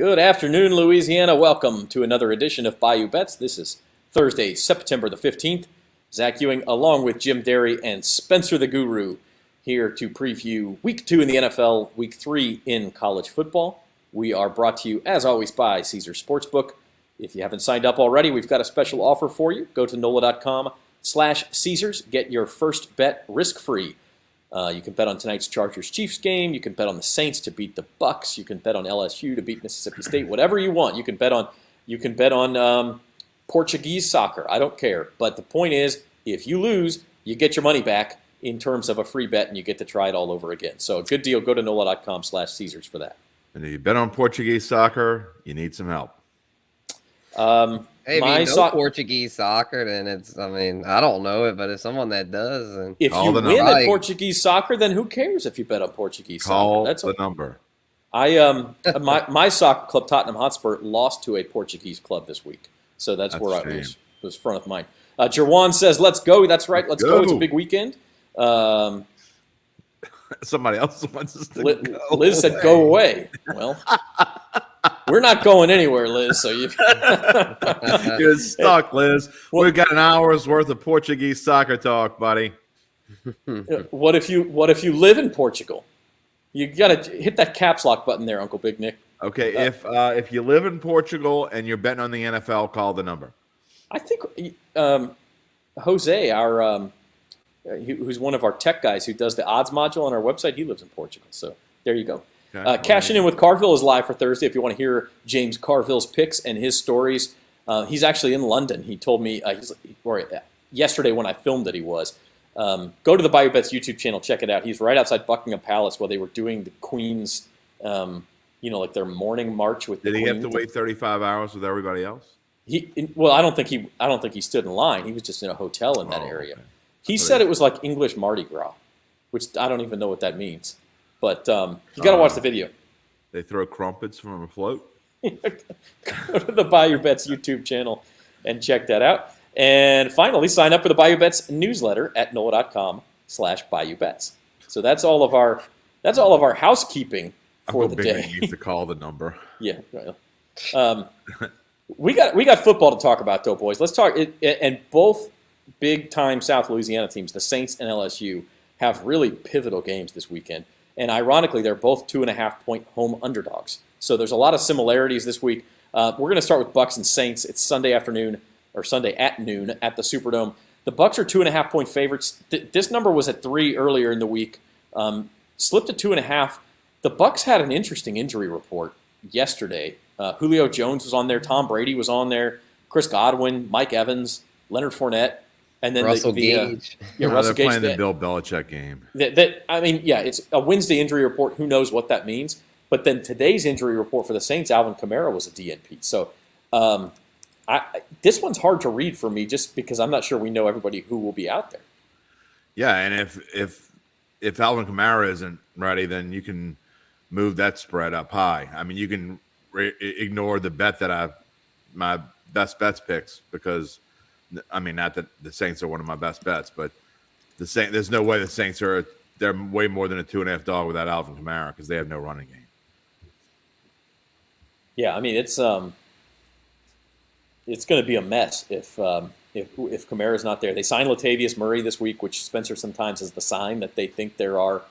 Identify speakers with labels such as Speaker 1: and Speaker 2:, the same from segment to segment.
Speaker 1: Good afternoon, Louisiana. Welcome to another edition of Bayou Bets. This is Thursday, September the 15th. Zach Ewing, along with Jim Derry and Spencer the Guru, here to preview Week 2 in the NFL, Week 3 in college football. We are brought to you, as always, by Caesars Sportsbook. If you haven't signed up already, we've got a special offer for you. Go to NOLA.com/Caesars. Get your first bet risk-free. You can bet on tonight's Chargers-Chiefs game. You can bet on the Saints to beat the Bucks. You can bet on LSU to beat Mississippi State. Whatever you want, you can bet on. You can bet on Portuguese soccer. I don't care. But the point is, if you lose, you get your money back in terms of a free bet, and you get to try it all over again. So a good deal. Go to NOLA.com/Caesars for that.
Speaker 2: And if you bet on Portuguese soccer, you need some help.
Speaker 3: Hey, if you know Portuguese soccer, then I don't know it, but if someone that does, and
Speaker 1: if you win at Portuguese soccer, then who cares if you bet on Portuguese soccer?
Speaker 2: That's the number.
Speaker 1: My soccer club, Tottenham Hotspur, lost to a Portuguese club this week, so that's where I was front of mind. Jerwan says, "Let's go." That's right. Let's go. It's a big weekend.
Speaker 2: Somebody else wants us to go.
Speaker 1: Liz said, "Go away." Well. We're not going anywhere, Liz. So you're
Speaker 2: stuck, Liz. We've got an hour's worth of Portuguese soccer talk, buddy.
Speaker 1: What if you live in Portugal? You got to hit that caps lock button there, Uncle Big Nick.
Speaker 2: Okay, if you live in Portugal and you're betting on the NFL, call the number. I think
Speaker 1: Jose, who's one of our tech guys who does the odds module on our website, he lives in Portugal. So there you go. Okay. Cashing in with Carville is live for Thursday. If you want to hear James Carville's picks and his stories, he's actually in London. He told me yesterday when I filmed it, he was. Go to the Bayou Bets YouTube channel, check it out. He's right outside Buckingham Palace while they were doing the Queen's, like their morning march with.
Speaker 2: Did
Speaker 1: the
Speaker 2: he
Speaker 1: Queen.
Speaker 2: Have to wait 35 hours with everybody else?
Speaker 1: I don't think he stood in line. He was just in a hotel in that area. Okay. He said it was like English Mardi Gras, which I don't even know what that means. But you got to watch the video.
Speaker 2: They throw crumpets from a float.
Speaker 1: Go to the Bayou Bets YouTube channel and check that out. And finally, sign up for the Bayou Bets newsletter at NOLA.com/Bayou Bets. So that's all of our housekeeping for the day.
Speaker 2: Needs to call the number.
Speaker 1: Yeah. We got football to talk about, though, boys. Let's talk. And both big time South Louisiana teams, the Saints and LSU, have really pivotal games this weekend. And ironically, they're both 2.5-point home underdogs. So there's a lot of similarities this week. We're going to start with Bucks and Saints. It's Sunday at noon at the Superdome. The Bucks are 2.5-point favorites. This number was at 3 earlier in the week. Slipped to 2.5. The Bucks had an interesting injury report yesterday. Julio Jones was on there. Tom Brady was on there. Chris Godwin, Mike Evans, Leonard Fournette. And then
Speaker 3: Russell Gage.
Speaker 1: Russell Gage.
Speaker 2: They're playing the Bill Belichick game.
Speaker 1: It's a Wednesday injury report. Who knows what that means? But then today's injury report for the Saints, Alvin Kamara was a DNP. So this one's hard to read for me just because I'm not sure we know everybody who will be out there.
Speaker 2: Yeah, and if Alvin Kamara isn't ready, then you can move that spread up high. I mean, you can ignore the bet that my best bets picks because – not that the Saints are one of my best bets, but there's no way the Saints they're way more than a 2.5 dog without Alvin Kamara because they have no running game.
Speaker 1: Yeah, it's going to be a mess if Kamara's not there. They signed Latavius Murray this week, which Spencer sometimes is the sign that they think there are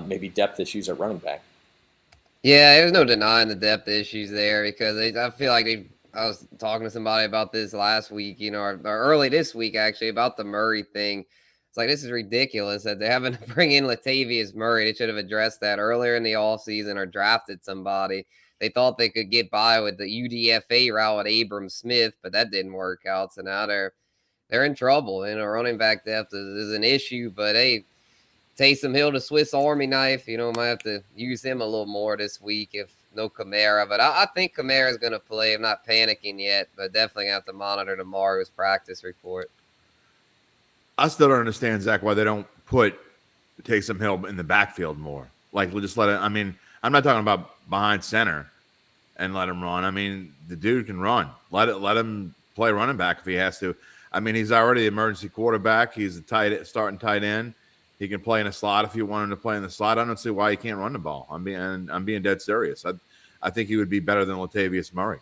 Speaker 1: maybe depth issues at running back.
Speaker 3: Yeah, there's no denying the depth issues there because I feel like I was talking to somebody about this last week, or early this week, actually, about the Murray thing. It's like, this is ridiculous that they haven't bring in Latavius Murray. They should have addressed that earlier in the offseason or drafted somebody. They thought they could get by with the UDFA route with Abram Smith, but that didn't work out. So now they're in trouble. Running back depth is an issue, but hey, Taysom Hill, the Swiss Army knife, might have to use him a little more this week if no Kamara, but I think Kamara is going to play. I'm not panicking yet, but definitely have to monitor tomorrow's practice report.
Speaker 2: I still don't understand, Zach, why they don't put Taysom Hill in the backfield more. Like, we'll just let it. I'm not talking about behind center and let him run. The dude can run. Let him play running back if he has to. He's already the emergency quarterback. He's a starting tight end. He can play in a slot if you want him to play in the slot. I don't see why he can't run the ball. I'm being dead serious. I think he would be better than Latavius Murray.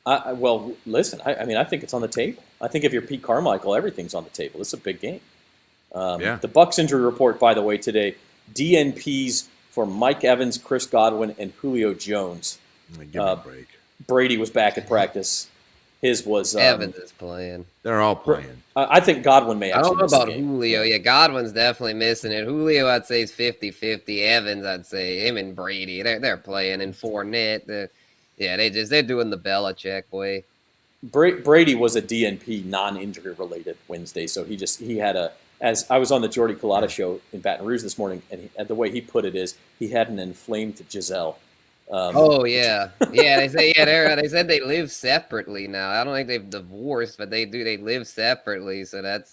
Speaker 1: Well, listen, I mean, I think it's on the table. I think if you're Pete Carmichael, everything's on the table. It's a big game. The Bucs injury report, by the way, today, DNPs for Mike Evans, Chris Godwin, and Julio Jones.
Speaker 2: Give me a break.
Speaker 1: Brady was back at practice. His was
Speaker 3: Evans is playing.
Speaker 2: They're all playing.
Speaker 1: I think Godwin may actually miss the game.
Speaker 3: I don't know about Julio. Yeah, Godwin's definitely missing it. Julio, I'd say, is 50-50. Evans, I'd say, him and Brady, they're playing. And Fournette, they're doing the Belichick way.
Speaker 1: Brady was a DNP, non-injury related Wednesday, so he had as I was on the Jordy Culotta show in Baton Rouge this morning, and the way he put it is he had an inflamed Giselle. They said they live separately now. I don't think they've divorced, but they live separately. So that's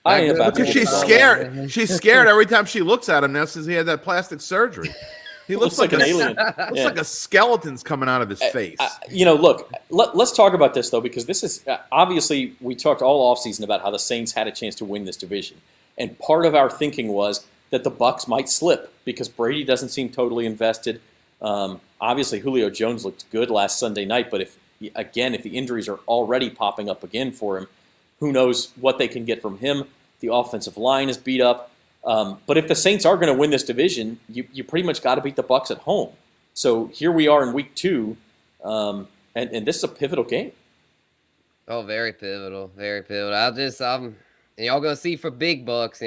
Speaker 2: because she's scared. She's scared every time she looks at him now since he had that plastic surgery. He looks like an alien. Looks like a skeleton's coming out of his face.
Speaker 1: Look, let's talk about this though, because this is obviously we talked all offseason about how the Saints had a chance to win this division, and part of our thinking was that the Bucs might slip because Brady doesn't seem totally invested. Obviously, Julio Jones looked good last Sunday night, but if the injuries are already popping up again for him, who knows what they can get from him? The offensive line is beat up. But if the Saints are going to win this division, you pretty much got to beat the Bucs at home. So here we are in week 2, and this is a pivotal game.
Speaker 3: Oh, very pivotal, very pivotal. Y'all gonna see for big bucks.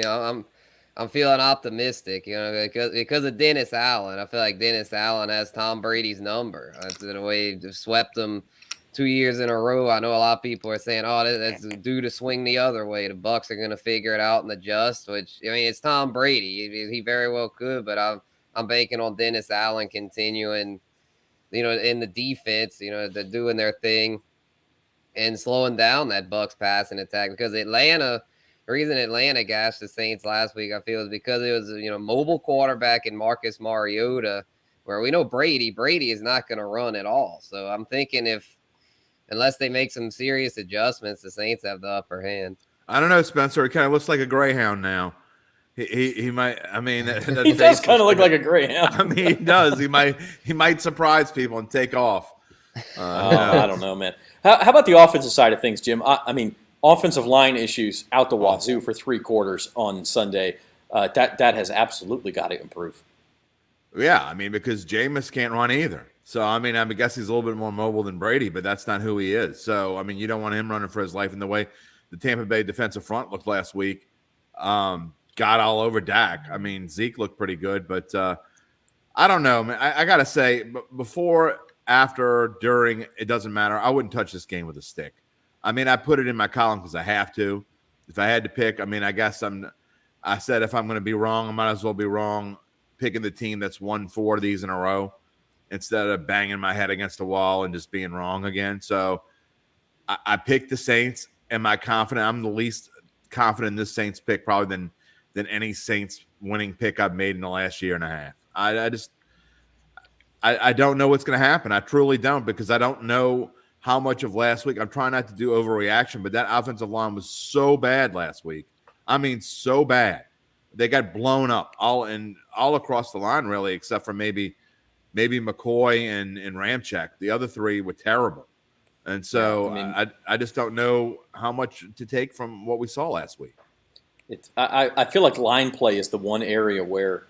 Speaker 3: I'm feeling optimistic, because of Dennis Allen. I feel like Dennis Allen has Tom Brady's number. That's the way he swept him 2 years in a row. I know a lot of people are saying, "Oh, that's due to swing the other way. The Bucs are going to figure it out and adjust." Which it's Tom Brady. He very well could, but I'm banking on Dennis Allen continuing, in the defense, they're doing their thing and slowing down that Bucs passing attack because Atlanta. The reason Atlanta gashed the Saints last week, I feel, is because it was mobile quarterback in Marcus Mariota, where we know Brady is not going to run at all. So I'm thinking unless they make some serious adjustments, the Saints have the upper hand.
Speaker 2: I don't know, Spencer. He kind of looks like a greyhound now. He might. I mean,
Speaker 1: he does kind of look like a greyhound.
Speaker 2: I mean, he does. He might surprise people and take off.
Speaker 1: I don't know, man. How about the offensive side of things, Jim? I mean. Offensive line issues out the wazoo for 3 quarters on Sunday. That has absolutely got to improve.
Speaker 2: Yeah, I mean, because Jameis can't run either. So, I guess he's a little bit more mobile than Brady, but that's not who he is. So, you don't want him running for his life in the way the Tampa Bay defensive front looked last week. Got all over Dak. Zeke looked pretty good, but I don't know, man. I got to say, before, after, during, it doesn't matter. I wouldn't touch this game with a stick. I put it in my column because I have to. If I had to pick, I guess I said if I'm going to be wrong, I might as well be wrong picking the team that's won 4 of these in a row instead of banging my head against the wall and just being wrong again. So I picked the Saints. Am I confident? I'm the least confident in this Saints pick probably than any Saints winning pick I've made in the last year and a half. I don't know what's going to happen. I truly don't, because I don't know how much of last week. I'm trying not to do overreaction, but that offensive line was so bad last week. So bad. They got blown up all across the line, really, except for maybe McCoy and Ramczyk. The other 3 were terrible. And so I just don't know how much to take from what we saw last week.
Speaker 1: I feel like line play is the one area where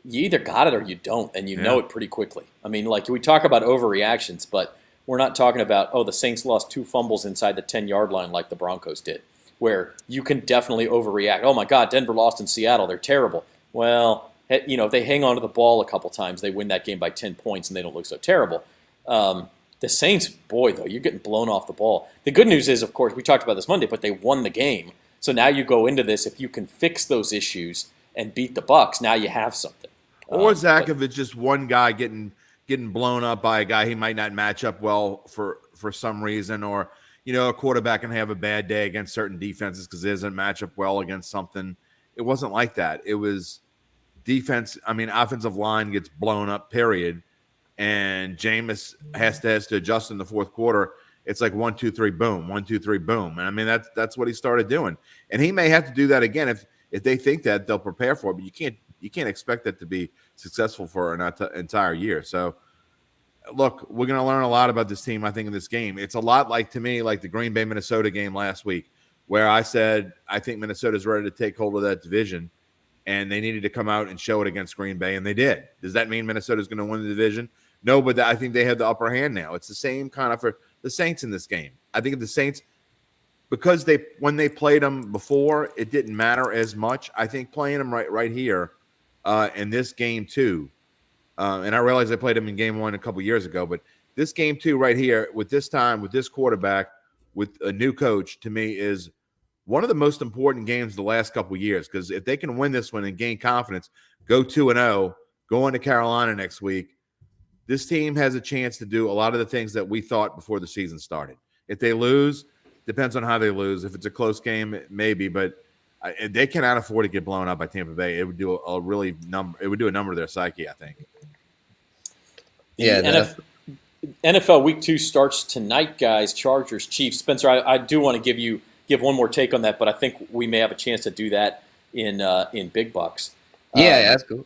Speaker 1: you either got it or you don't, and you know it pretty quickly. Like we talk about overreactions, but we're not talking about, the Saints lost 2 fumbles inside the 10-yard line like the Broncos did, where you can definitely overreact. Oh, my God, Denver lost in Seattle. They're terrible. Well, if they hang on to the ball a couple times, they win that game by 10 points, and they don't look so terrible. The Saints, boy, though, you're getting blown off the ball. The good news is, of course, we talked about this Monday, but they won the game. So now you go into this, if you can fix those issues and beat the Bucs, now you have something.
Speaker 2: Or, Zach, if it's just one guy getting blown up by a guy he might not match up well for some reason, or a quarterback can have a bad day against certain defenses because it doesn't match up well against something. It wasn't like that. It was defense. Offensive line gets blown up, period, and Jameis has to adjust in the 4th quarter. It's like 1, 2, 3, boom, 1, 2, 3, boom, and that's what he started doing. And he may have to do that again if they think that they'll prepare for it. But you can't You can't expect that to be successful for an entire year. So, look, we're going to learn a lot about this team, I think, in this game. It's a lot like, to me, like the Green Bay Minnesota game last week, where I said I think Minnesota's ready to take hold of that division, and they needed to come out and show it against Green Bay, and they did. Does that mean Minnesota's going to win the division? No, but I think they have the upper hand now. It's the same kind of for the Saints in this game. I think the Saints, because when they played them before, it didn't matter as much. I think playing them right here in this game too, and I realize I played them in game 1 a couple years ago, but this game 2 right here with this quarterback, with a new coach, to me is one of the most important games the last couple of years, because if they can win this one and gain confidence, go 2-0, go into Carolina next week, this team has a chance to do a lot of the things that we thought before the season started. If they lose, depends on how they lose. If it's a close game, maybe, but they cannot afford to get blown up by Tampa Bay. It would do a number to their psyche, I think.
Speaker 1: Yeah, NFL Week 2 starts tonight, guys. Chargers, Chiefs. Spencer, I do want to give one more take on that, but I think we may have a chance to do that in Big Bucks.
Speaker 3: Yeah, that's cool.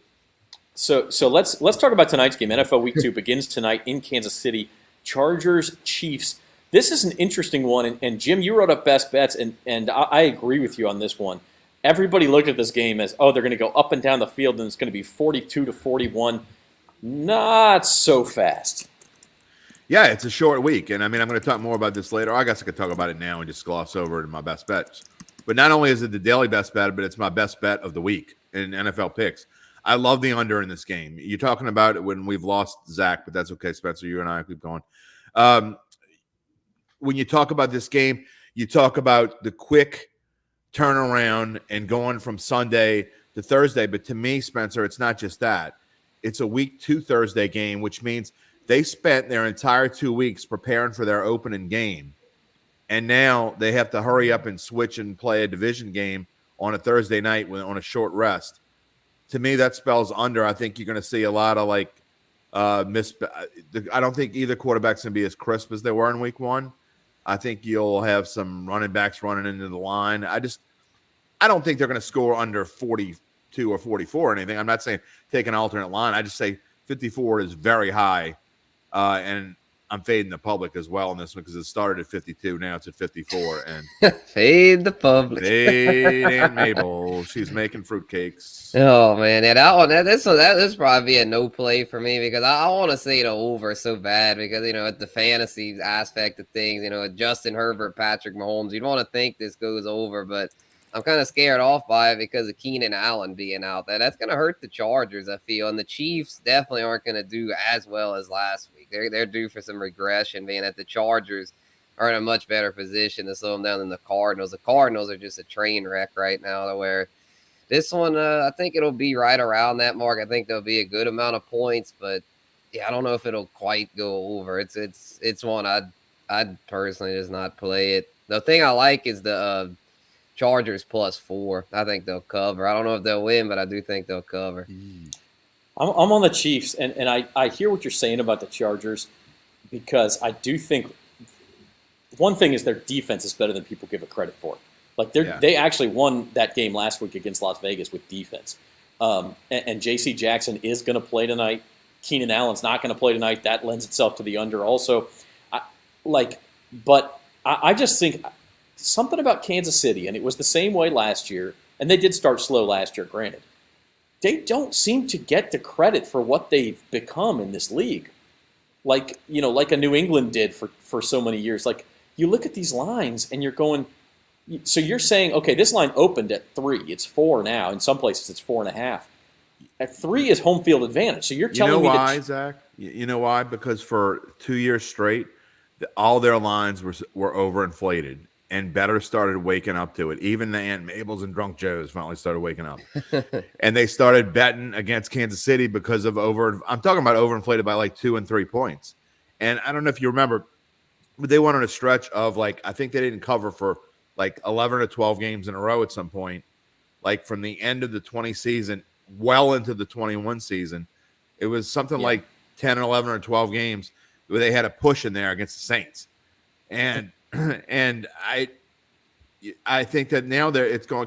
Speaker 1: So let's talk about tonight's game. NFL Week 2 begins tonight in Kansas City. Chargers, Chiefs. This is an interesting one, and Jim, you wrote up best bets, and I agree with you on this one. Everybody looked at this game as, they're going to go up and down the field, and it's going to be 42-41. Not so fast.
Speaker 2: Yeah, it's a short week, and I mean, I'm going to talk more about this later. I guess I could talk about it now and just gloss over to my best bets. But not only is it the daily best bet, but it's my best bet of the week in NFL picks. I love the under in this game. You're talking about it when we've lost Zach, but that's okay, Spencer. You and I keep going. When you talk about this game, you talk about the quick turnaround and going from Sunday to Thursday. But to me, Spencer, it's not just that. It's a week 2 Thursday game, which means they spent their entire 2 weeks preparing for their opening game. And now they have to hurry up and switch and play a division game on a Thursday night on a short rest. To me, that spells under. I think you're going to see a lot of I don't think either quarterback's going to be as crisp as they were in week 1. I think you'll have some running backs running into the line. I don't think they're going to score under 42 or 44 or anything. I'm not saying take an alternate line. I just say 54 is very high. And I'm fading the public as well on this one because it started at 52. Now it's at 54. And
Speaker 3: fade the public.
Speaker 2: Fade Aunt Mabel. She's making fruitcakes.
Speaker 3: Oh man, yeah, that one. This probably be a no play for me because I want to say the over so bad because the fantasy aspect of things, Justin Herbert, Patrick Mahomes, you'd want to think this goes over, but I'm kind of scared off by it because of Keenan Allen being out there. That's going to hurt the Chargers, I feel, and the Chiefs definitely aren't going to do as well as last week. They're due for some regression, being that the Chargers are in a much better position to slow them down than the Cardinals. The Cardinals are just a train wreck right now, to where this one, I think it'll be right around that mark. I think there'll be a good amount of points, but yeah, I don't know if it'll quite go over. It's one I'd personally just not play it. The thing I like is the Chargers +4. I think they'll cover. I don't know if they'll win, but I do think they'll cover.
Speaker 1: I'm on the Chiefs, and I hear what you're saying about the Chargers because I do think one thing is their defense is better than people give it credit for. They actually won that game last week against Las Vegas with defense. And J.C. Jackson is going to play tonight. Keenan Allen's not going to play tonight. That lends itself to the under also. But I just think something about Kansas City, and it was the same way last year, and they did start slow last year, granted. They don't seem to get the credit for what they've become in this league. Like a New England did for so many years. Like, you look at these lines and you're going, so you're saying, okay, this line opened at 3. It's 4 now. In some places, it's 4.5. At 3 is home field advantage. So you're telling me
Speaker 2: why, Zach? You know why? Because for 2 years straight, all their lines were overinflated, and bettors started waking up to it. Even the Aunt Mabels and Drunk Joes finally started waking up. And they started betting against Kansas City because of I'm talking about overinflated by 2 and 3 points. And I don't know if you remember, but they went on a stretch of I think they didn't cover for 11 or 12 games in a row at some point, from the end of the 20 season well into the 21 season. It was something like 10 or 11 or 12 games where they had a push in there against the Saints. And I think that now it's going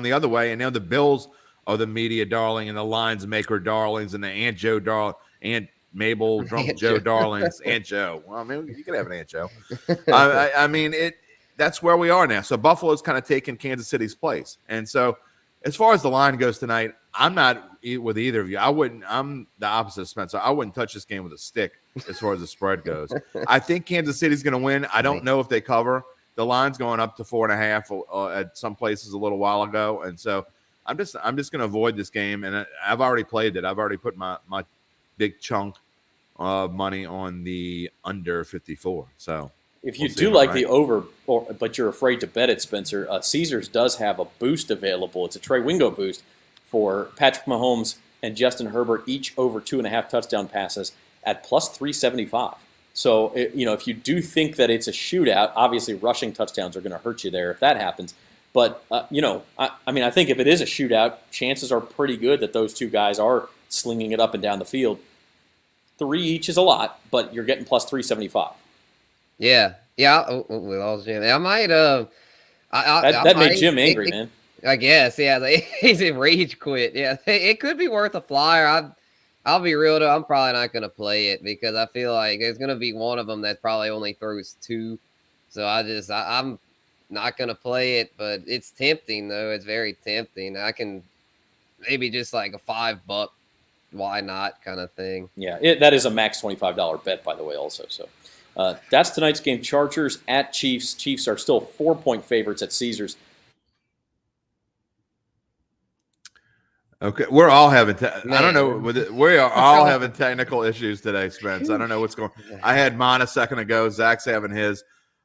Speaker 2: the other way, and now the Bills are the media darling and the lines maker darlings and the Aunt Mabel drunk
Speaker 3: Aunt
Speaker 2: Joe
Speaker 3: Joe.
Speaker 2: darlings, Aunt Joe. Well, I mean, you could have an Aunt Joe. I mean, that's where we are now. So Buffalo's kind of taken Kansas City's place. And so as far as the line goes tonight, I'm not with either of you. I'm the opposite of Spencer. I wouldn't touch this game with a stick as far as the spread goes. I think Kansas City's going to win. I don't know if they cover. The line's going up to 4.5 at some places a little while ago. And so I'm just going to avoid this game. And I've already played it. I've already put my big chunk of money on the under 54. So
Speaker 1: if you do like the over, but you're afraid to bet it, Spencer, Caesars does have a boost available. It's a Trey Wingo boost for Patrick Mahomes and Justin Herbert, each over 2.5 touchdown passes at plus 375. So, if you do think that it's a shootout, obviously rushing touchdowns are going to hurt you there if that happens. But, I think if it is a shootout, chances are pretty good that those two guys are slinging it up and down the field. 3 each is a lot, but you're getting plus 375.
Speaker 3: Yeah. We lost Jim. I might.
Speaker 1: That made Jim angry, man.
Speaker 3: I guess. Yeah, he's in rage quit. Yeah, it could be worth a flyer. I'll be real though. I'm probably not going to play it because I feel like there's going to be one of them that probably only throws 2. So I'm not going to play it. But it's tempting though. It's very tempting. I can maybe just like a $5. Why not kind of thing.
Speaker 1: Yeah, that is a max $25 bet, by the way, also. So that's tonight's game. Chargers at Chiefs. Chiefs are still 4-point favorites at Caesars.
Speaker 2: Okay, we're all having. I don't know. We are all having technical issues today, Spence. I don't know what's going. I had mine a second ago. Zach's having his,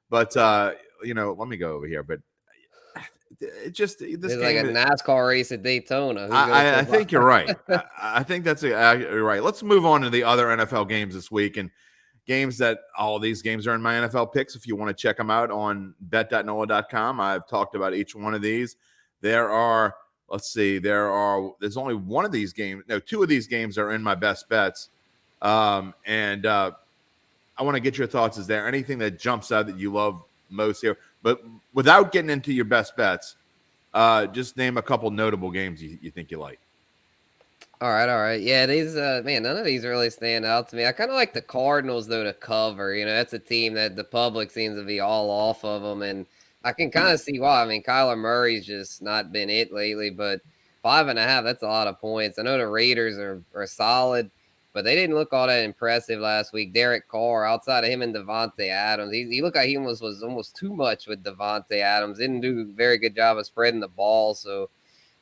Speaker 2: but let me go over here. But it just this
Speaker 3: it's
Speaker 2: game
Speaker 3: like a NASCAR race at Daytona.
Speaker 2: I think you're right. I think that's you're right. Let's move on to the other NFL games this week and games that all these games are in my NFL picks. If you want to check them out on bet.NOLA.com, I've talked about each one of these. There are. Let's see. There's only one of these games. No, 2 of these games are in my best bets. I want to get your thoughts. Is there anything that jumps out that you love most here? But without getting into your best bets, just name a couple notable games you think you like.
Speaker 3: All right. Yeah, these none of these really stand out to me. I kind of like the Cardinals though to cover. That's a team that the public seems to be all off of them, and I can kind of see why. I mean, Kyler Murray's just not been it lately, but 5.5, that's a lot of points. I know the Raiders are solid, but they didn't look all that impressive last week. Derek Carr, outside of him and Devontae Adams, he looked like he was almost too much with Devontae Adams. Didn't do a very good job of spreading the ball, so I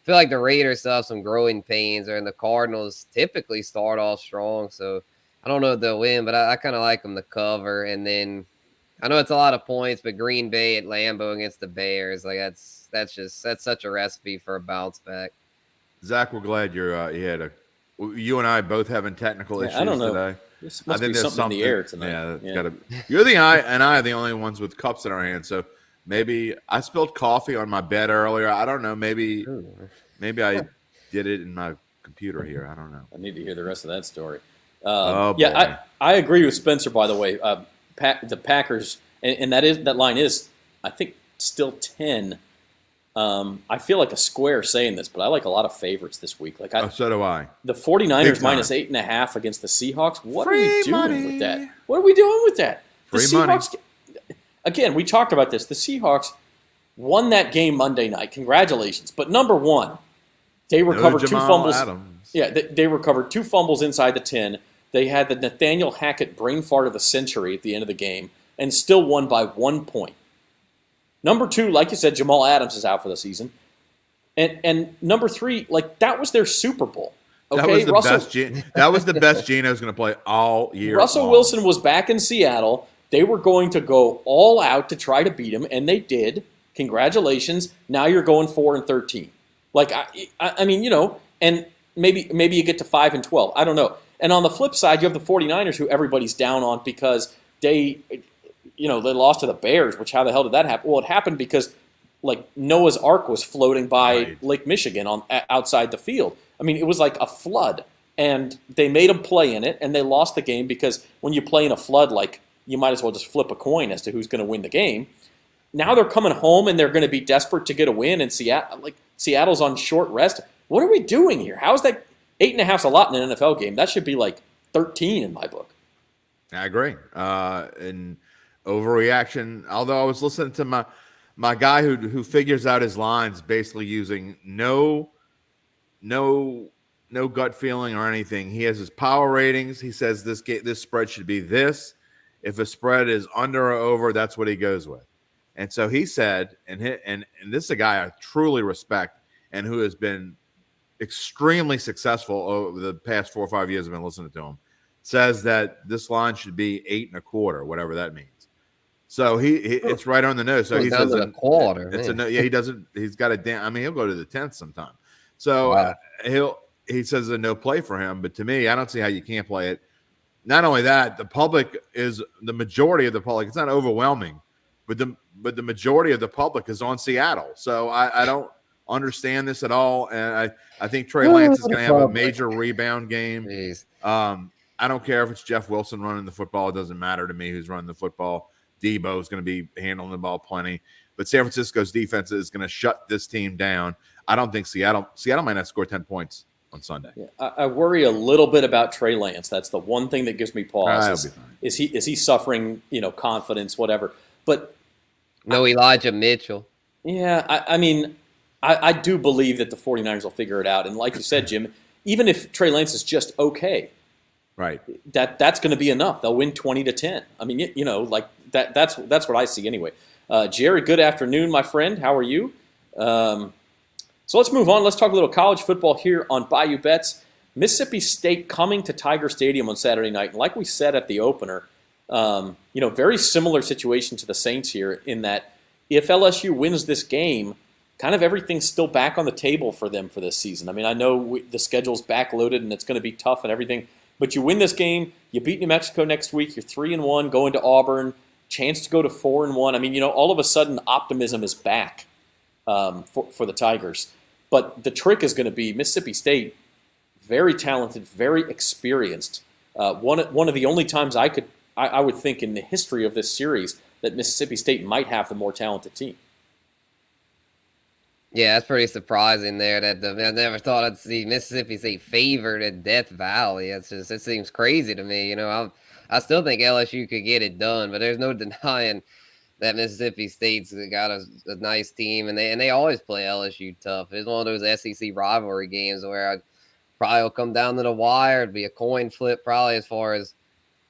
Speaker 3: feel like the Raiders still have some growing pains, and the Cardinals typically start off strong, so I don't know if they'll win, but I kind of like them to cover, and then I know it's a lot of points, but Green Bay at Lambeau against the Bears, like that's such a recipe for a bounce back.
Speaker 2: Zach, we're glad you and I both having technical issues
Speaker 1: I don't know.
Speaker 2: Today.
Speaker 1: This must be something in the air tonight.
Speaker 2: Yeah. You're the and I are the only ones with cups in our hands. So maybe I spilled coffee on my bed earlier. I don't know. Maybe I did it in my computer here. I don't know.
Speaker 1: I need to hear the rest of that story.
Speaker 2: I
Speaker 1: agree with Spencer. By the way, the Packers and that line is, I think, still 10. I feel like a square saying this, but I like a lot of favorites this week.
Speaker 2: So do I.
Speaker 1: The 49ers minus 8.5 against the Seahawks. What
Speaker 2: Free
Speaker 1: are we doing
Speaker 2: money.
Speaker 1: with that? What are we doing with that? The
Speaker 2: Free
Speaker 1: Seahawks. Again, we talked about this. The Seahawks won that game Monday night. Congratulations. But number one, they recovered 2 fumbles.
Speaker 2: Adams.
Speaker 1: Yeah, they recovered 2 fumbles inside the 10. They had the Nathaniel Hackett brain fart of the century at the end of the game and still won by 1 point. Number 2, like you said, Jamal Adams is out for the season. And number 3, that was their Super Bowl. Okay?
Speaker 2: That was the best Gino's going to play all year.
Speaker 1: Russell Wilson was back in Seattle. They were going to go all out to try to beat him, and they did. Congratulations. Now you're going 4-13. And maybe you get to 5-12. I don't know. And on the flip side, you have the 49ers, who everybody's down on because they lost to the Bears, which how the hell did that happen? Well, it happened because Noah's Ark was floating by Lake Michigan outside the field. I mean, it was like a flood, and they made them play in it, and they lost the game because when you play in a flood, you might as well just flip a coin as to who's going to win the game. Now they're coming home, and they're going to be desperate to get a win, and Seattle's on short rest. what are we doing here? How is that 8.5's a lot in an NFL game? That should be like 13 in my book.
Speaker 2: I agree. And overreaction. Although I was listening to my guy who figures out his lines basically using no gut feeling or anything. He has his power ratings. He says this spread should be this. If a spread is under or over, that's what he goes with. And so he said, and this is a guy I truly respect and who has been extremely successful over the past 4 or 5 years I've been listening to him, says that this line should be 8.25, whatever that means. So it's right on the nose. So he says
Speaker 3: a quarter.
Speaker 2: It's he doesn't. He's got he'll go to the 10th sometime. So
Speaker 3: wow.
Speaker 2: He says a no play for him. But to me, I don't see how you can't play it. Not only that, the public is the majority of the public. It's not overwhelming, but the majority of the public is on Seattle. So I don't understand this at all. And I think Trey Lance is going to have a major rebound game. I don't care if it's Jeff Wilson running the football. It doesn't matter to me who's running the football. Debo is going to be handling the ball plenty. But San Francisco's defense is going to shut this team down. I don't think Seattle might not score 10 points on Sunday.
Speaker 1: Yeah, I worry a little bit about Trey Lance. That's the one thing that gives me pause. Is he suffering, confidence, whatever. But
Speaker 3: no Elijah Mitchell.
Speaker 1: Yeah, I mean, I do believe that the 49ers will figure it out. And like you said, Jim, even if Trey Lance is just okay,
Speaker 2: right,
Speaker 1: that's going to be enough. They'll win 20-10. I mean, like that's what I see anyway. Jerry, good afternoon, my friend. How are you? So let's move on. Let's talk a little college football here on Bayou Bets. Mississippi State coming to Tiger Stadium on Saturday night. And like we said at the opener, very similar situation to the Saints here in that if LSU wins this game, kind of everything's still back on the table for them for this season. I mean, I know the schedule's backloaded and it's going to be tough and everything, but you win this game, you beat New Mexico next week, you're 3-1, going to Auburn, chance to go to 4-1. I mean, all of a sudden optimism is back for the Tigers. But the trick is going to be Mississippi State, very talented, very experienced. One of the only times I would think in the history of this series that Mississippi State might have the more talented team.
Speaker 3: Yeah, that's pretty surprising there. I never thought I'd see Mississippi State favored at Death Valley. It seems crazy to me. I still think LSU could get it done, but there's no denying that Mississippi State's got a nice team, and they always play LSU tough. It's one of those SEC rivalry games where I probably will come down to the wire. It'd be a coin flip probably as far as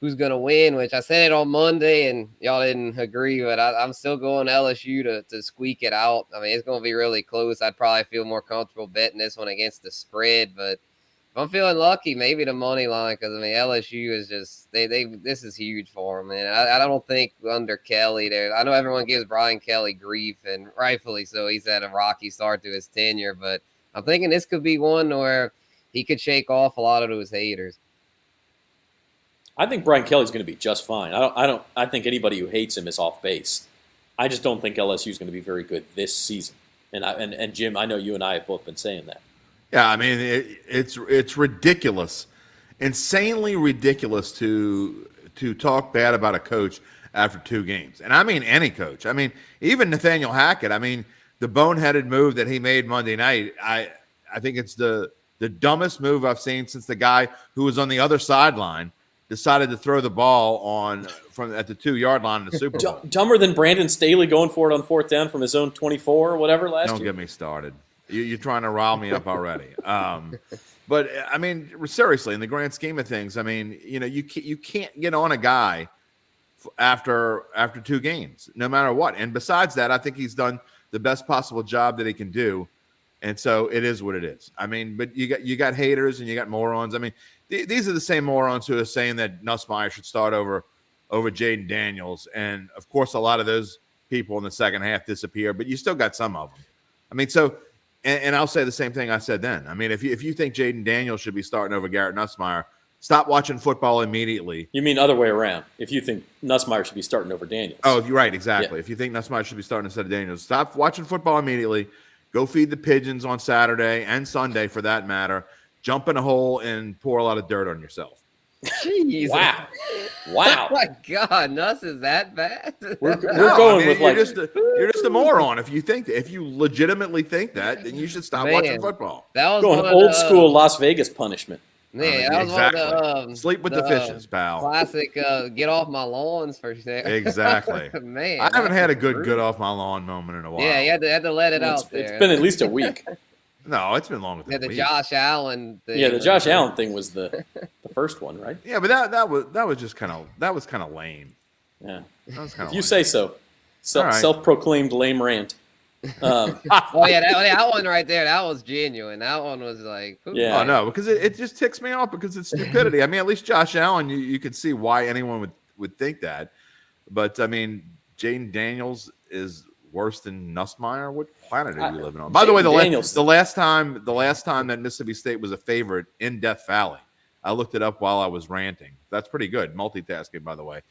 Speaker 3: who's going to win, which I said it on Monday, and y'all didn't agree, but I'm still going LSU to squeak it out. I mean, it's going to be really close. I'd probably feel more comfortable betting this one against the spread, but if I'm feeling lucky, maybe the money line, because, I mean, LSU is just this is huge for them, man. I don't think under Kelly I know everyone gives Brian Kelly grief, and rightfully so. He's had a rocky start to his tenure, but I'm thinking this could be one where he could shake off a lot of those haters.
Speaker 1: I think Brian Kelly's going to be just fine. I think anybody who hates him is off base. I just don't think LSU is going to be very good this season. And Jim, I know you and I have both been saying that.
Speaker 2: Yeah, I mean it's ridiculous, insanely ridiculous to talk bad about a coach after 2 games, and I mean any coach. I mean even Nathaniel Hackett. I mean the boneheaded move that he made Monday night. I think it's the dumbest move I've seen since the guy who was on the other sideline decided to throw the ball at the 2-yard line in the Super Bowl.
Speaker 1: Dumber than Brandon Staley going for it on 4th down from his own 24 or whatever last year.
Speaker 2: Don't get me started. You're trying to rile me up already. But I mean, seriously, in the grand scheme of things, I mean, you can't get on a guy after 2 games, no matter what. And besides that, I think he's done the best possible job that he can do. And so it is what it is. I mean, but you got haters and you got morons. I mean, these are the same morons who are saying that Nussmeier should start over Jaden Daniels. And of course, a lot of those people in the second half disappear, but you still got some of them. I mean, so, and I'll say the same thing I said then. I mean, if you think Jaden Daniels should be starting over Garrett Nussmeier, stop watching football immediately.
Speaker 1: You mean other way around? If you think Nussmeier should be starting over Daniels.
Speaker 2: Oh, you're right. Exactly.
Speaker 1: Yeah.
Speaker 2: If you think Nussmeier should be starting instead of Daniels, stop watching football immediately. Go feed the pigeons on Saturday and Sunday, for that matter. Jump in a hole and pour a lot of dirt on yourself.
Speaker 3: Jeez.
Speaker 1: Wow.
Speaker 3: Oh my God, Nuss is that bad?
Speaker 1: We're going with like
Speaker 2: you're just a moron if you think that. If you legitimately think that, then you should stop watching football.
Speaker 3: That was
Speaker 1: going old school Las Vegas punishment.
Speaker 3: Yeah, that was
Speaker 2: exactly.
Speaker 3: one of the,
Speaker 2: sleep with the fishes, pal.
Speaker 3: Classic get off my lawns for sure.
Speaker 2: Exactly.
Speaker 3: Man,
Speaker 2: I haven't had a good get off my lawn moment in a while.
Speaker 3: Yeah, you had to let it out there.
Speaker 1: It's been at least a week.
Speaker 2: No, it's been longer than
Speaker 3: the
Speaker 2: a week.
Speaker 3: Josh Allen thing.
Speaker 1: Yeah, the Josh Allen thing was the first one, right?
Speaker 2: Yeah, but that was just kind of lame.
Speaker 1: Yeah,
Speaker 2: that was kind of.
Speaker 1: If you say so. Self-proclaimed lame rant.
Speaker 3: Oh yeah, that one right there, that was genuine. That one was like, ooh.
Speaker 1: Yeah.
Speaker 2: Oh no, because it just ticks me off because it's stupidity. I mean, at least Josh Allen, you could see why anyone would think that. But I mean, Jaden Daniels is worse than Nussmeier. What planet are you living on? By the way, the last time that Mississippi State was a favorite in Death Valley, I looked it up while I was ranting. That's pretty good. Multitasking, by the way.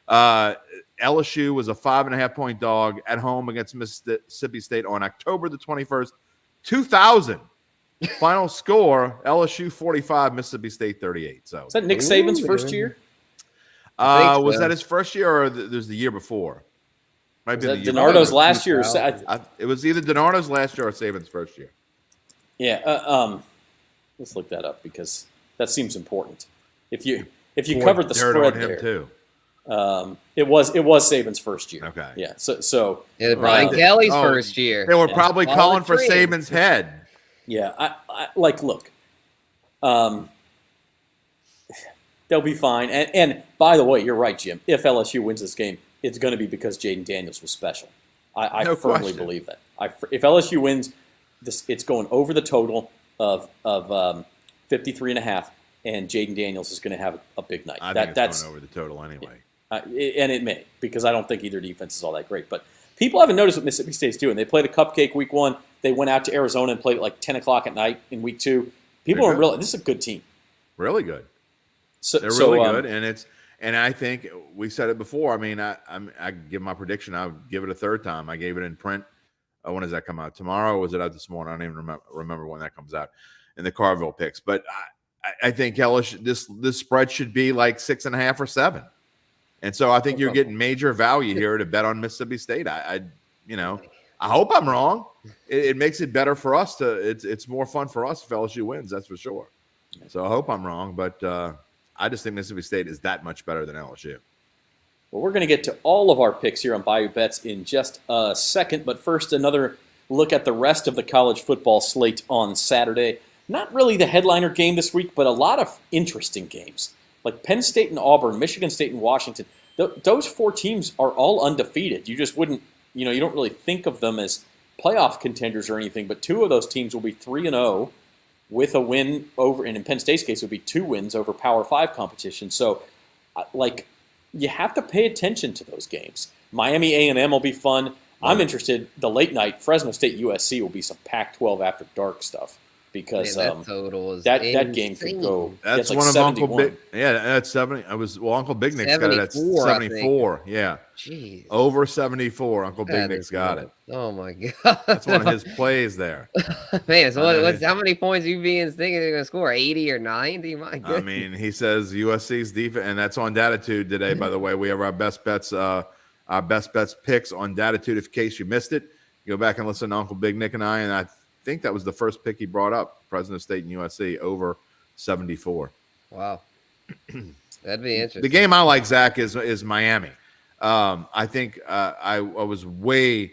Speaker 2: LSU was a 5.5-point dog at home against Mississippi State on October the 21st, 2000. Final score: LSU 45, Mississippi State 38. So
Speaker 1: is that Nick Saban's first year?
Speaker 2: Was that his first year, or there's the year before? Might be
Speaker 1: DiNardo's last year.
Speaker 2: It was either DiNardo's last year or Saban's first year.
Speaker 1: Yeah. Let's look that up because that seems important. If you covered the spread there, too. It was Saban's first year.
Speaker 2: Okay.
Speaker 1: Yeah. So
Speaker 3: Brian Kelly's first year.
Speaker 2: They were probably calling for Saban's head.
Speaker 1: Yeah. I look. They'll be fine. And by the way, you're right, Jim. If LSU wins this game, it's going to be because Jaden Daniels was special. I firmly believe that. If LSU wins, it's going over the total of 53.5, and Jaden Daniels is going to have a big night.
Speaker 2: I think it's going over the total anyway.
Speaker 1: And it may, because I don't think either defense is all that great. But people haven't noticed what Mississippi State's doing. They played a cupcake week 1. They went out to Arizona and played at like 10 o'clock at night in week 2. People don't realize this is a good team.
Speaker 2: Really good. They're really good, and I think we said it before. I mean, I give my prediction. I'll give it a third time. I gave it in print. When does that come out? Tomorrow? Or was it out this morning? I don't even remember when that comes out in the Carville picks. But I think LSU, this spread should be like 6.5 or 7. And so I think you're getting major value here to bet on Mississippi State. I hope I'm wrong. It makes it better for us it's more fun for us if LSU wins. That's for sure. So I hope I'm wrong, but I just think Mississippi State is that much better than LSU.
Speaker 1: Well, we're going to get to all of our picks here on Bayou Bets in just a second, but first another look at the rest of the college football slate on Saturday. Not really the headliner game this week, but a lot of interesting games. Like Penn State and Auburn, Michigan State and Washington. Those 4 teams are all undefeated. You just wouldn't, you don't really think of them as playoff contenders or anything, but 2 of those teams will be 3-0 with a win over, and in Penn State's case, it would be 2 wins over Power 5 competition. So, you have to pay attention to those games. Miami A&M will be fun. I'm interested. The late night Fresno State USC will be some Pac-12 after dark stuff because
Speaker 3: that total is
Speaker 1: that game could go.
Speaker 2: That's
Speaker 1: like
Speaker 2: one of
Speaker 1: 71.
Speaker 2: Uncle Big. Yeah, that's 70. Uncle Big Nick's got it at 74. Yeah,
Speaker 3: jeez,
Speaker 2: over 74. Uncle Big Nick's got it.
Speaker 3: Oh my God,
Speaker 2: that's one of his plays there.
Speaker 3: Man, so how many points you being thinking they're going to score? 80 or 90? My goodness.
Speaker 2: I mean, he says USC's defense, and that's on Datitude today. By the way, we have our best bets picks on Datitude. In case you missed it, go back and listen to Uncle Big Nick and I think that was the first pick he brought up, Fresno State and USC over 74.
Speaker 3: Wow. That'd be interesting.
Speaker 2: The game I like, Zach, is Miami. I think I was way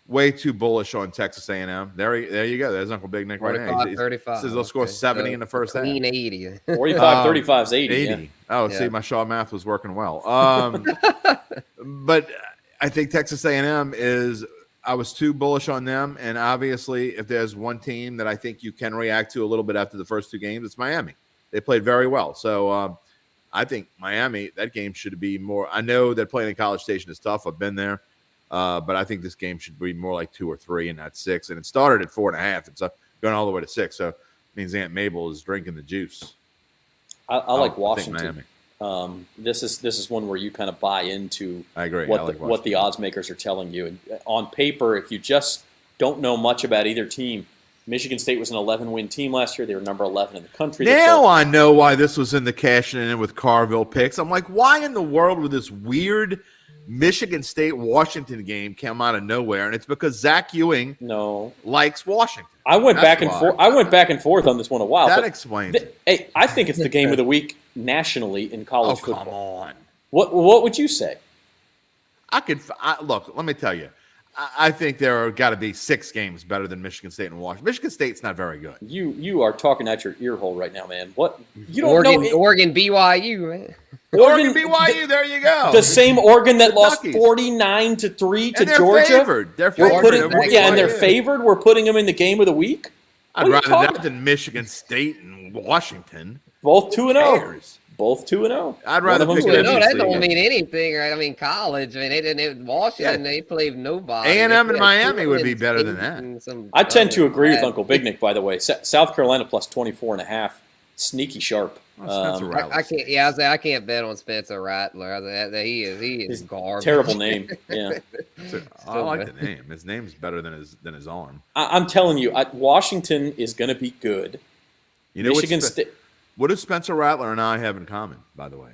Speaker 2: too bullish on Texas A&M. There you go. There's Uncle Big Nick right now.
Speaker 3: 35.
Speaker 2: He says they'll score 70 in the first half.
Speaker 3: 80.
Speaker 1: 45-35 is 80. 80.
Speaker 2: Yeah. Oh, see, my Shaw math was working well. But I think Texas A&M is – I was too bullish on them, and obviously if there's one team that I think you can react to a little bit after the first 2 games, it's Miami. They played very well. So I think Miami, that game should be more – I know that playing in College Station is tough. I've been there. But I think this game should be more like 2 or 3 and not 6. And it started at 4.5. It's going all the way to 6. So it means Aunt Mabel is drinking the juice.
Speaker 1: I like Washington. This is one where you kind of buy into
Speaker 2: I agree.
Speaker 1: what the odds makers are telling you. And on paper, if you just don't know much about either team, Michigan State was an 11-win team last year. They were number 11 in the country.
Speaker 2: Now I know why this was in the cashing in with Carville picks. I'm like, why in the world would this weird Michigan State-Washington game come out of nowhere? And it's because Zach Ewing likes Washington.
Speaker 1: I went back and forth on this one a while.
Speaker 2: That explains it.
Speaker 1: Hey, I think it's the game of the week nationally in college football.
Speaker 2: Come on.
Speaker 1: What would you say?
Speaker 2: Look, let me tell you. I think there are got to be 6 games better than Michigan State and Washington. Michigan State's not very good.
Speaker 1: You are talking at your ear hole right now, man. What you don't know?
Speaker 3: Oregon BYU, man.
Speaker 2: Oregon BYU. There you go.
Speaker 1: The same Oregon that lost 49-3 to Georgia.
Speaker 2: Favored. They're favored.
Speaker 1: And they're favored. We're putting them in the game of the week.
Speaker 2: I'd rather that than Michigan State and Washington.
Speaker 1: Both 2-0. Both 2-0.
Speaker 2: I'd rather pick
Speaker 3: it. No, that don't mean anything, right? I mean, college. I mean, they didn't. Washington, they played nobody.
Speaker 2: A&M and Miami would be better than that.
Speaker 1: I tend to agree with Uncle Big Nick. By the way, South Carolina plus 24.5, sneaky sharp.
Speaker 3: I can't. Yeah, I can't bet on Spencer Rattler. He is garbage.
Speaker 1: Terrible name. Yeah,
Speaker 2: I like the name. His name's better than his arm.
Speaker 1: I'm telling you, Washington is going to be good.
Speaker 2: You know, Michigan State. What does Spencer Rattler and I have in common, by the way?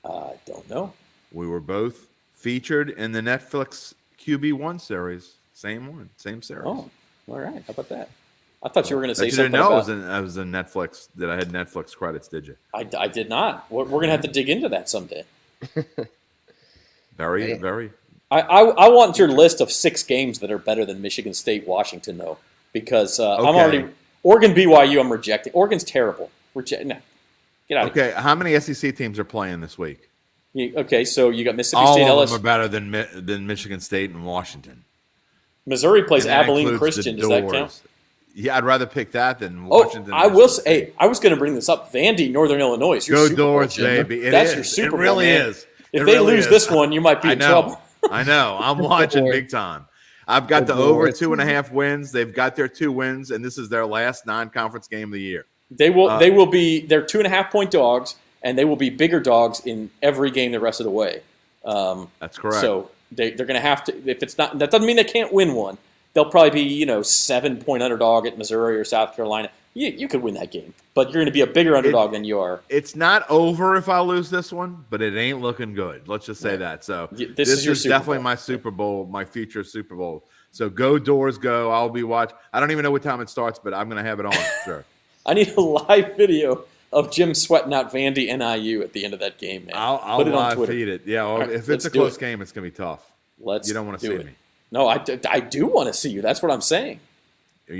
Speaker 1: I don't know.
Speaker 2: We were both featured in the Netflix QB1 series. Same series.
Speaker 1: Oh, all right. How about that? I thought you were going to say
Speaker 2: something
Speaker 1: about...
Speaker 2: I was in Netflix, that I had Netflix credits, did you?
Speaker 1: I did not. We're going to have to dig into that someday.
Speaker 2: Very.
Speaker 1: I want your list of 6 games that are better than Michigan State, Washington, though, because I'm already... Oregon, BYU, I'm rejecting. Oregon's terrible. No, get out of here.
Speaker 2: Okay, how many SEC teams are playing this week?
Speaker 1: So you got Mississippi
Speaker 2: All
Speaker 1: State,
Speaker 2: of
Speaker 1: LSU.
Speaker 2: them are better than Michigan State and Washington.
Speaker 1: Missouri plays Abilene Christian. Does that count?
Speaker 2: Yeah, I'd rather pick that than Washington.
Speaker 1: I will say, hey, I was going to bring this up. Vandy, Northern Illinois.
Speaker 2: Go Doors, baby.
Speaker 1: That's your Super Bowl.
Speaker 2: It really is.
Speaker 1: If they lose this one, you might be in trouble.
Speaker 2: I know. I'm watching big time. I've got the over 2.5 wins. They've got their 2 wins, and this is their last non-conference game of the year.
Speaker 1: They will be. They're 2.5-point dogs, and they will be bigger dogs in every game the rest of the way.
Speaker 2: That's correct.
Speaker 1: So they're going to have to. If it's not, that doesn't mean they can't win one. They'll probably be 7-point underdog at Missouri or South Carolina. You could win that game, but you're going to be a bigger underdog than you are.
Speaker 2: It's not over if I lose this one, but it ain't looking good. Let's just say that. So this is definitely my Super Bowl, my future Super Bowl. So go Doors, go. I'll be watching. I don't even know what time it starts, but I'm going to have it on. Sure.
Speaker 1: I need a live video of Jim sweating out Vandy NIU at the end of that game, man.
Speaker 2: I'll
Speaker 1: put it
Speaker 2: live
Speaker 1: on Twitter.
Speaker 2: feed it. Yeah, well,
Speaker 1: right,
Speaker 2: if it's a close game, it's going to be tough. You don't want to see me. No,
Speaker 1: I do want to see you. That's what I'm saying.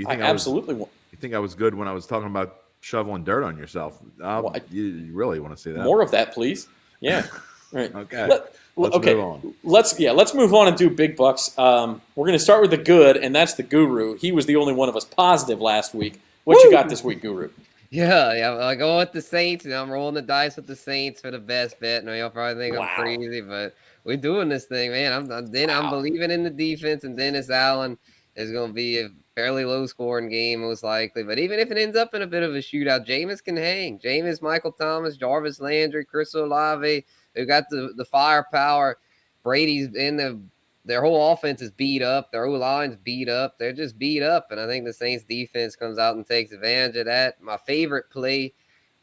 Speaker 1: I absolutely want.
Speaker 2: You think I was good when I was talking about shoveling dirt on yourself? You really want to see that?
Speaker 1: More of that, please. Yeah. Right.
Speaker 2: Okay. Let's move on.
Speaker 1: Let's move on and do big bucks. We're going to start with the good, and that's the Guru. He was the only one of us positive last week. What you got this week, Guru?
Speaker 3: Yeah. I go with the Saints, and I'm rolling the dice with the Saints for the best bet. Now y'all probably think I'm crazy, but we're doing this thing, man. I'm believing in the defense, and Dennis Allen is going to be a fairly low-scoring game, most likely. But even if it ends up in a bit of a shootout, Jameis can hang. Jameis, Michael Thomas, Jarvis Landry, Chris Olave, they've got the firepower. Brady's in their whole offense is beat up. Their O-line's beat up. They're just beat up, and I think the Saints defense comes out and takes advantage of that. My favorite play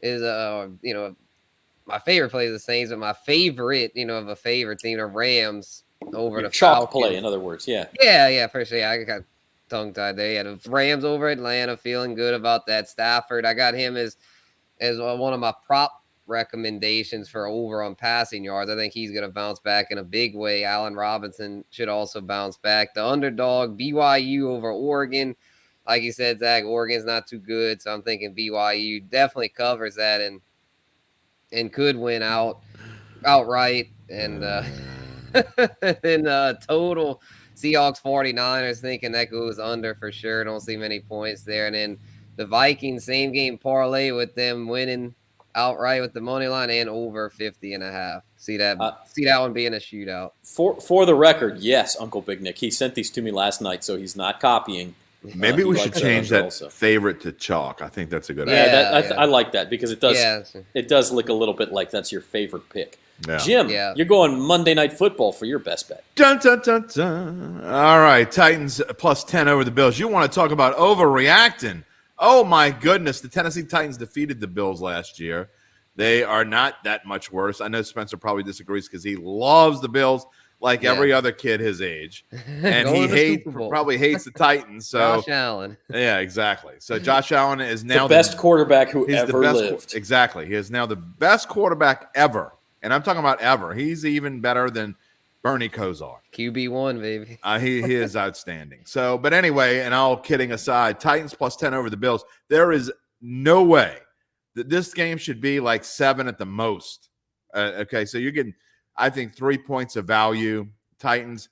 Speaker 3: is, my favorite play is the Saints, but my favorite, of a favorite team, the Rams over the
Speaker 1: chalk play, in other words, yeah.
Speaker 3: Yeah, for sure. I got tongue-tied there. Yeah, the Rams over Atlanta, feeling good about that. Stafford, I got him as one of my prop recommendations for over on passing yards. I think he's going to bounce back in a big way. Allen Robinson should also bounce back. The underdog, BYU over Oregon. Like you said, Zach, Oregon's not too good, so I'm thinking BYU definitely covers that and could win outright. And then total Seahawks 49ers, thinking that goes under for sure. Don't see many points there. And then the Vikings, same game parlay with them winning outright with the money line and over 50.5. See that one being a shootout.
Speaker 1: For the record, yes, Uncle Big Nick. He sent these to me last night, so he's not copying.
Speaker 2: Maybe we should change that favorite to chalk. I think that's a good
Speaker 1: idea. I like that because it does look a little bit like that's your favorite pick.
Speaker 2: Yeah.
Speaker 1: Jim, you're going Monday Night Football for your best bet.
Speaker 2: Dun, dun, dun, dun. All right, Titans plus 10 over the Bills. You want to talk about overreacting? Oh, my goodness. The Tennessee Titans defeated the Bills last year. They are not that much worse. I know Spencer probably disagrees because he loves the Bills like every other kid his age. And he probably hates the Titans. So
Speaker 3: Josh Allen.
Speaker 2: Yeah, exactly. So Josh Allen is now
Speaker 1: the best quarterback who ever lived.
Speaker 2: Exactly. He is now the best quarterback ever. And I'm talking about ever. He's even better than Bernie Kosar.
Speaker 3: QB1, baby.
Speaker 2: He is outstanding. So, but anyway, and all kidding aside, Titans plus 10 over the Bills. There is no way that this game should be like 7 at the most. Okay, so you're getting, I think, 3 points of value. Titans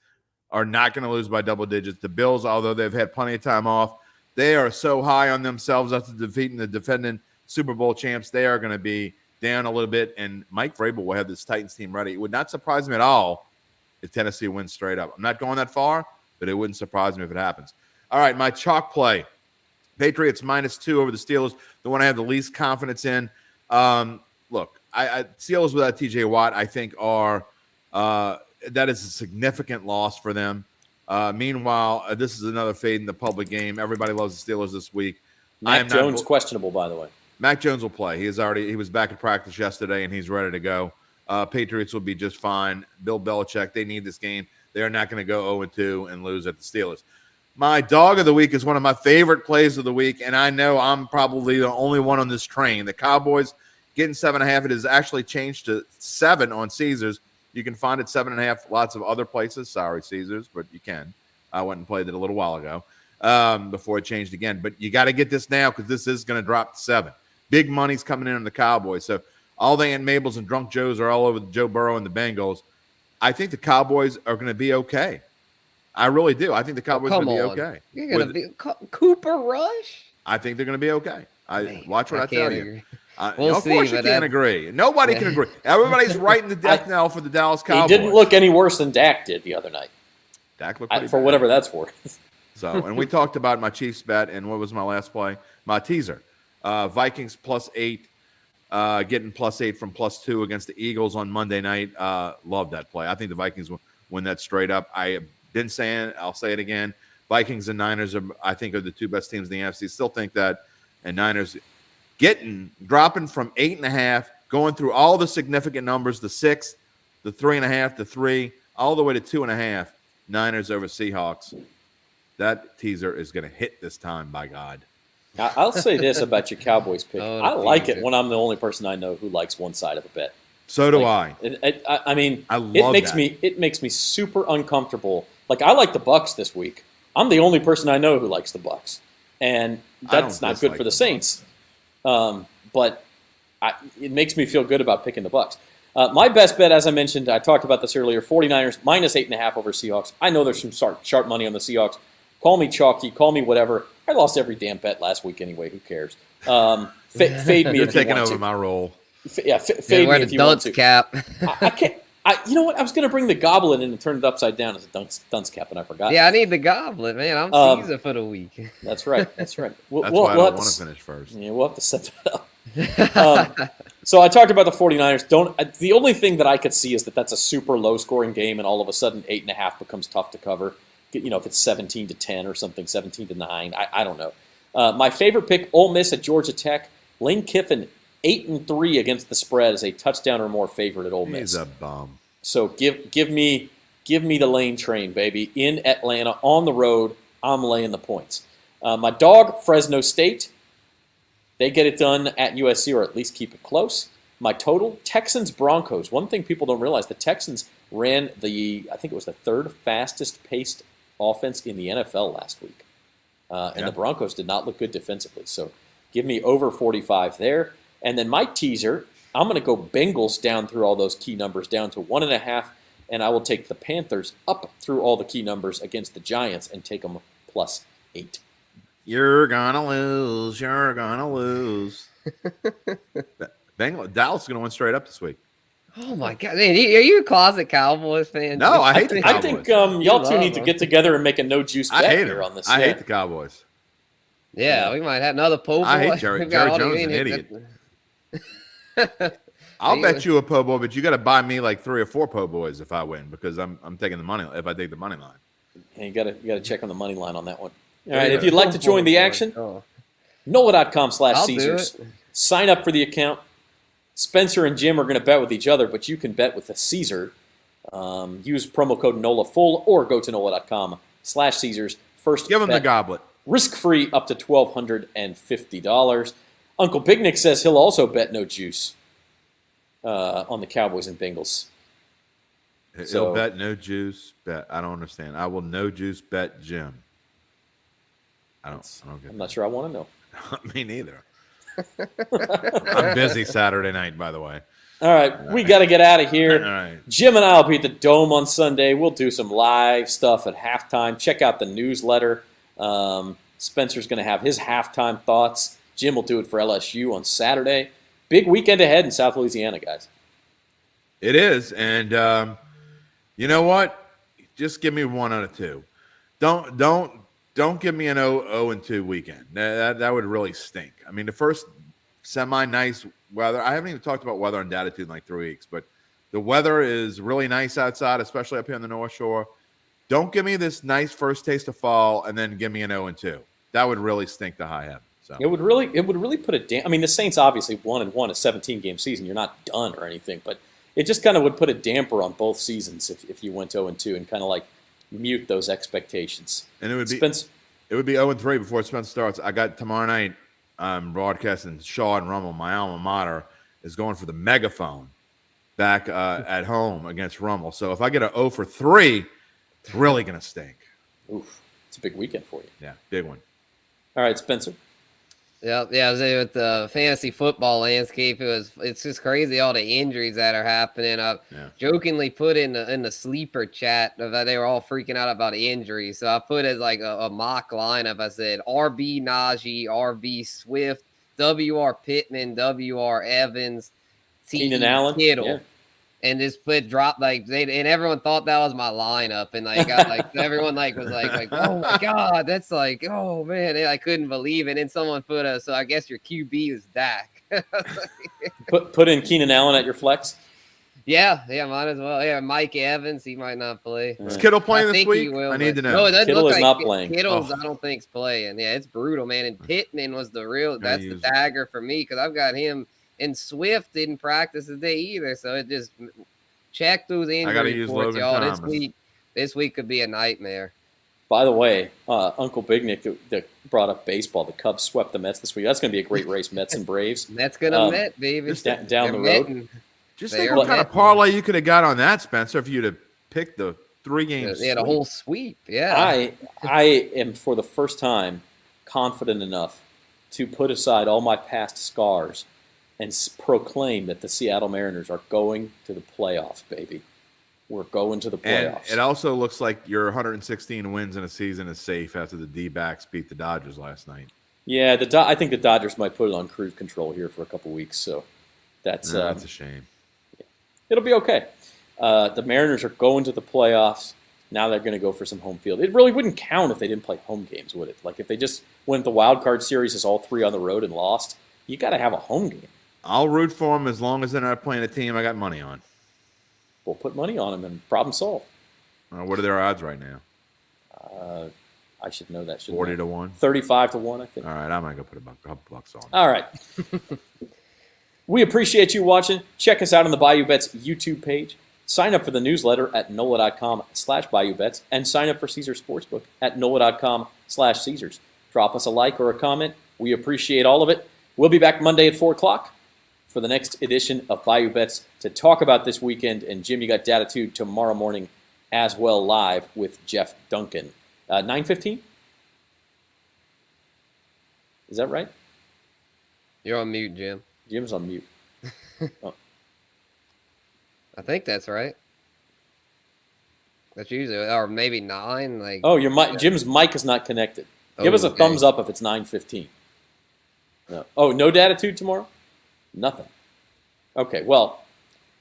Speaker 2: are not going to lose by double digits. The Bills, although they've had plenty of time off, they are so high on themselves after defeating the defending Super Bowl champs. They are going to be down a little bit, and Mike Vrabel will have this Titans team ready. It would not surprise me at all if Tennessee wins straight up. I'm not going that far, but it wouldn't surprise me if it happens. All right, my chalk play. Patriots -2 over the Steelers, the one I have the least confidence in. Look, Steelers without TJ Watt, I think, are that is a significant loss for them. Meanwhile, this is another fade in the public game. Everybody loves the Steelers this week.
Speaker 1: Mac Jones questionable, by the way.
Speaker 2: Mac Jones will play. He was back at practice yesterday, and he's ready to go. Patriots will be just fine. Bill Belichick, they need this game. They are not going to go 0-2 and lose at the Steelers. My dog of the week is one of my favorite plays of the week, and I know I'm probably the only one on this train. The Cowboys getting 7.5. It has actually changed to 7 on Caesars. You can find it 7.5 lots of other places. Sorry, Caesars, but you can. I went and played it a little while ago before it changed again. But you got to get this now because this is going to drop to 7. Big money's coming in on the Cowboys. So all the Aunt Mabels and Drunk Joes are all over Joe Burrow and the Bengals. I think the Cowboys are going to be okay. I really do. I think the Cowboys are going to be okay.
Speaker 3: You're going to be Cooper Rush?
Speaker 2: I think they're going to be okay. Watch what I tell you.
Speaker 3: We'll
Speaker 2: of course
Speaker 3: see,
Speaker 2: you can't agree. Nobody can agree. Everybody's writing the death knell for the Dallas Cowboys.
Speaker 1: He didn't look any worse than Dak did the other night.
Speaker 2: Dak looked pretty
Speaker 1: for
Speaker 2: bad.
Speaker 1: whatever that's worth.
Speaker 2: So, and we talked about my Chiefs bet, and what was my last play? My teaser. Vikings +8, getting +8 from +2 against the Eagles on Monday night. Love that play. I think the Vikings will win that straight up. I have been saying, I'll say it again, Vikings and Niners are the two best teams in the NFC. Still think that, and Niners dropping from 8.5, going through all the significant numbers, the 6, the 3.5, the 3, all the way to 2.5. Niners over Seahawks. That teaser is going to hit this time, by God.
Speaker 1: I'll say this about your Cowboys pick. I like it when I'm the only person I know who likes one side of the bet.
Speaker 2: So do I.
Speaker 1: I mean,
Speaker 2: I love
Speaker 1: it makes me super uncomfortable. Like, I like the Bucs this week. I'm the only person I know who likes the Bucs, and that's not good for the Saints. But it makes me feel good about picking the Bucs. My best bet, as I mentioned, I talked about this earlier, 49ers -8.5 over Seahawks. I know there's some sharp money on the Seahawks. Call me chalky, call me whatever. I lost every damn bet last week anyway. Who cares? Fade me
Speaker 2: You're
Speaker 1: if you
Speaker 2: taking
Speaker 1: want
Speaker 2: over
Speaker 1: to.
Speaker 2: my role.
Speaker 1: Fade me if you want to.
Speaker 3: Cap.
Speaker 1: I can't. You know what? I was going to bring the goblet in and turn it upside down as a dunce cap, and I forgot.
Speaker 3: Yeah, I need the goblet, man. I'm Caesar for the week.
Speaker 1: That's right. That's right.
Speaker 2: That's why I don't want to finish first.
Speaker 1: Yeah, we'll have to set that up. So I talked about the 49ers. The only thing that I could see is that that's a super low-scoring game, and all of a sudden 8.5 becomes tough to cover. If it's 17-10 or something, 17-9. I don't know. My favorite pick, Ole Miss at Georgia Tech. Lane Kiffin, 8-3 against the spread as a touchdown or more favorite at Ole Miss.
Speaker 2: He's a bum.
Speaker 1: So give me the Lane train, baby. In Atlanta, on the road, I'm laying the points. My dog, Fresno State. They get it done at USC, or at least keep it close. My total, Texans-Broncos. One thing people don't realize, the Texans ran I think it was the third fastest paced offense in the NFL last week. And the Broncos did not look good defensively. So give me over 45 there. And then my teaser, I'm going to go Bengals down through all those key numbers, down to 1.5, and I will take the Panthers up through all the key numbers against the Giants and take them +8.
Speaker 2: You're going to lose. You're going to lose. Dallas is going to win straight up this week.
Speaker 3: Oh, my God. Man, are you a closet Cowboys fan?
Speaker 2: No, I hate the Cowboys.
Speaker 1: I think y'all two need to get together and make a no-juice bet here on this.
Speaker 2: I hate the Cowboys.
Speaker 3: Yeah, we might have another poll.
Speaker 2: I hate Jerry Jones is an idiot. I'll bet you a po' boy, but you got to buy me like 3 or 4 po' boys if I win, because I'm taking the money. If I take the money line,
Speaker 1: and you got to check on the money line on that one. All right, if you'd like to join the action, NOLA.com/Caesars. Sign up for the account. Spencer and Jim are going to bet with each other, but you can bet with a Caesar. Use promo code NOLAFULL or go to NOLA.com/Caesars. First,
Speaker 2: give them the goblet.
Speaker 1: Risk-free up to $1,250. Uncle Big Nick says he'll also bet no juice on the Cowboys and Bengals.
Speaker 2: He'll bet no juice. Bet. I don't understand. I will no juice bet Jim. I don't get
Speaker 1: I'm not sure I want to know.
Speaker 2: Me neither. I'm busy Saturday night, by the way.
Speaker 1: All right, we got to get out of here.
Speaker 2: All right.
Speaker 1: Jim and I will be at the Dome on Sunday. We'll do some live stuff at halftime. Check out the newsletter. Spencer's going to have his halftime thoughts. Jim will do it for LSU on Saturday. Big weekend ahead in South Louisiana, guys.
Speaker 2: It is, and you know what? Just give me 1 out of 2. Don't give me an 0-2 weekend. That would really stink. I mean, the first semi-nice weather. I haven't even talked about weather and Datitude in like 3 weeks, but the weather is really nice outside, especially up here on the North Shore. Don't give me this nice first taste of fall and then give me an 0-2. That would really stink to high heaven. So
Speaker 1: it would really put a I mean, the Saints obviously 1-1 a 17-game season. You're not done or anything, but it just kind of would put a damper on both seasons if you went 0-2 and kind of like mute those expectations.
Speaker 2: And it would be 0-3 before Spence starts. I got tomorrow night. I'm broadcasting Shaw and Rummel. My alma mater is going for the megaphone back at home against Rummel. So if I get an 0-3, it's really going to stink.
Speaker 1: Oof, it's a big weekend for you.
Speaker 2: Yeah, big one.
Speaker 1: All right, Spencer.
Speaker 3: Yeah. I was there with the fantasy football landscape. It's just crazy all the injuries that are happening. I jokingly put in the sleeper chat that they were all freaking out about injuries. So I put as like a mock lineup. I said RB Najee, RB Swift, WR Pittman, WR Evans,
Speaker 1: Keenan Allen,
Speaker 3: Kittle.
Speaker 1: Yeah.
Speaker 3: And this split dropped and everyone thought that was my lineup, and everyone was like, oh my god, that's like, oh man, I couldn't believe it. And someone put so I guess your QB is Dak.
Speaker 1: put in Keenan Allen at your flex.
Speaker 3: Yeah, might as well. Yeah, Mike Evans, he might not play.
Speaker 2: Is Kittle playing this week? I need to know.
Speaker 3: No, it doesn't
Speaker 1: Kittle
Speaker 3: look
Speaker 1: is
Speaker 3: like
Speaker 1: not playing.
Speaker 3: Kittle's, I don't think, is playing. Yeah, it's brutal, man. And Pittman was that's the dagger for me because I've got him. And Swift didn't practice today either, so it just check those injury reports, y'all. This week could be a nightmare.
Speaker 1: By the way, Uncle Big Nick that brought up baseball. The Cubs swept the Mets this week. That's going to be a great race, Mets and Braves.
Speaker 3: Mets going to Met, baby.
Speaker 1: Down the road.
Speaker 2: Just think what kind of parlay you could have got on that, Spencer, if you'd have picked the 3 games.
Speaker 3: Yeah, the whole sweep. Yeah.
Speaker 1: I am, for the first time, confident enough to put aside all my past scars and proclaim that the Seattle Mariners are going to the playoffs, baby. We're going to the playoffs.
Speaker 2: And it also looks like your 116 wins in a season is safe after the D-backs beat the Dodgers last night.
Speaker 1: Yeah, I think the Dodgers might put it on cruise control here for a couple weeks, so that's
Speaker 2: a shame.
Speaker 1: Yeah. It'll be okay. The Mariners are going to the playoffs. Now they're going to go for some home field. It really wouldn't count if they didn't play home games, would it? Like if they just went the wild card series as all 3 on the road and lost, you got to have a home game.
Speaker 2: I'll root for them as long as they're not playing a team I got money on.
Speaker 1: We'll put money on them and problem solved.
Speaker 2: What are their odds right now?
Speaker 1: I should know that.
Speaker 2: 40-1?
Speaker 1: 35-1, I think.
Speaker 2: All right, I might go put a couple bucks on.
Speaker 1: All right. We appreciate you watching. Check us out on the Bayou Bets YouTube page. Sign up for the newsletter at NOLA.com/Bayou Bets and sign up for Caesars Sportsbook at NOLA.com/Caesars. Drop us a like or a comment. We appreciate all of it. We'll be back Monday at 4 o'clock for the next edition of Bayou Bets to talk about this weekend. And, Jim, you got Datitude tomorrow morning as well live with Jeff Duncan. 9:15? Is that right?
Speaker 3: You're on mute, Jim.
Speaker 1: Jim's on mute. Oh.
Speaker 3: I think that's right. That's usually, or maybe 9.
Speaker 1: Oh, Jim's mic is not connected. Give us a thumbs up if it's 9:15. No. Oh, no Datitude tomorrow? Nothing. Okay, well,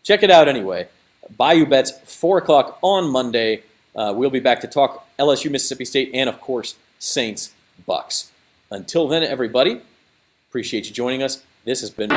Speaker 1: check it out anyway. Bayou Bets, 4 o'clock on Monday. We'll be back to talk LSU, Mississippi State, and, of course, Saints, Bucks. Until then, everybody, appreciate you joining us. This has been